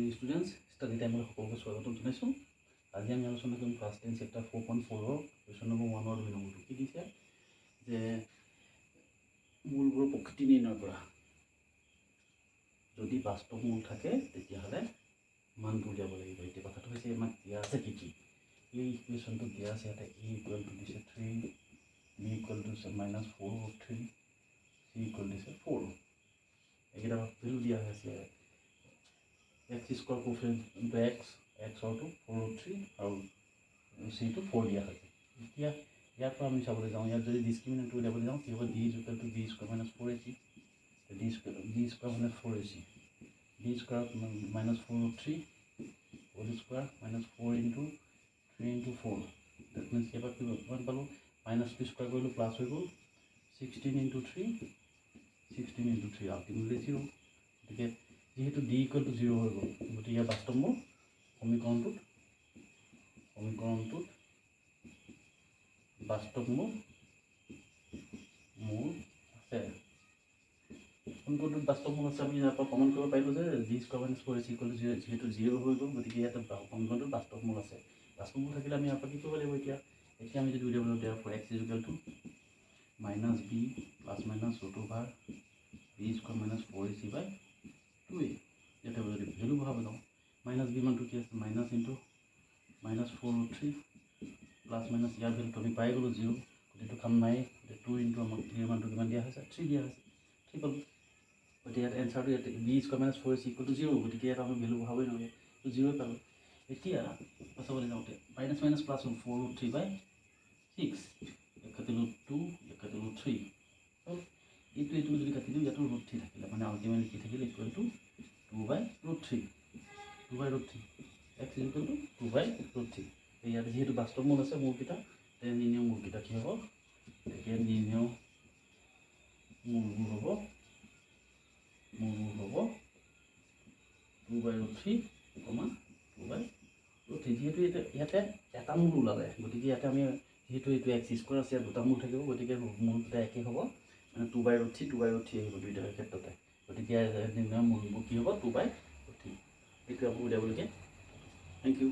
Morning students study টাইমলৈ সকলোকে স্বাগতম জনাইছোঁ। আজি আমি আলোচনা কৰিম ক্লাছ 10 চেপ্টাৰ 4.4 কুৱেশ্যন নম্বৰ 1 2 নম্বৰটো কি দিছে যে মূলবোৰৰ প্ৰকৃতি নিৰ্ণয় কৰা। যদি বাস্তৱ মূল থাকে তেতিয়াহ'লে মানটো উলিয়াব লাগিব। এতিয়া কথাটো হৈছে আমাক দিয়া আছে কি কি এই ইকুৱেশ্যনটো দিয়া আছে ইয়াতে a ইকুৱেল টু দিছে 3, b ইকুৱেল টু দিছে -4/3, c ইকুৱেল দিছে 4। এইকেইটা ভেলু দিয়া হৈছে x square coefficient into x অটো 4/3 আৰু c টো 4 দিয়া হৈছে। এতিয়া ইয়াৰ পৰা আমি চাবলৈ যাওঁ, ইয়াত যদি ডিসক্ৰিমিনেন্ট উলিয়াবলৈ যাওঁ কি হ'ব d equal to b square - 4ac, d square - 4ac, d square -4/3 whole square -4 into 3 into 4। That means এবাৰ কি কিমান পালোঁ -2 স্কোয়াৰ কৰিলোঁ প্লাস হৈ গ'ল 16 ইনটু 3 আল্টিমেটলি 0। গতিকে যেহেতু d ইকুৱেল টু 0 হৈ গ'ল গতিকে ইয়াৰ বাস্তৱ মূল সমীকৰণটোত বাস্তৱ মূল আছে। সমীকৰণটোত বাস্তৱ মূল আছে আমি ইয়াৰ পৰা প্ৰমাণ কৰিব পাৰিলোঁ যে d square - 4ac equal to 0 যেহেতু 0 হৈ গ'ল গতিকে ইয়াতে সমীকৰণটোত বাস্তৱ মূল আছে। বাস্তৱ মূল থাকিলে আমি ইয়াৰ পৰা কি কৰিব লাগিব এতিয়া আমি যদি উলিয়াবলৈ therefore x equal to -b plus minus √b square -4ac/2a। ইয়াতে যদি ভেলু বহাব যাওঁ -b মানটো কি আছে মাইনাস ইনটু -4/3 প্লাস মাইনাস ইয়াৰ ভেলুটো আমি পাই গ'লোঁ 0, গতিকে কাম নাই। 2 ইনটু আমাক a মানটো কিমান দিয়া হৈছে 3 দিয়া হৈছে, 3 পালোঁ। গতিকে ইয়াত এনচাৰটো ইয়াতে b square - 4ac equal to 0, গতিকে ইয়াত আমি ভেলু বহাবই নালাগে, 0 পালোঁ। এতিয়া চাবলৈ যাওঁতে মাইনাস প্লাস 4/3/6 কাটিলোঁ 2 কাটিলোঁ 3 এইটো যদি কাটি দিওঁ ইয়াতো √3 থাকিলে মানে আল্টিমেটলি কি থাকিলে equal to 2/√3 x equal to 2/√3। ইয়াতে যেহেতু বাস্তৱ মূল আছে মূলকেইটা নিৰ্ণয় মূলকেইটা কি হ'ব এতিয়া নিৰ্ণয় মূলবোৰ হ'ব 2/√3, 2/√3। যিহেতু ইয়াতে এটা মূল ওলালে গতিকে ইয়াতে আমি যেহেতু এইটো x স্কোয়াৰ আছে দুটা মূল থাকিব গতিকে মূলকেইটা একেই হ'ব মানে 2/√3 আহিব দুইটাৰ ক্ষেত্ৰতে। গতিকে নিৰ্ণয় মূলবোৰ কি হ'ব 2/√3। এইটো আপুনি উলিয়াবলগীয়া। Thank U.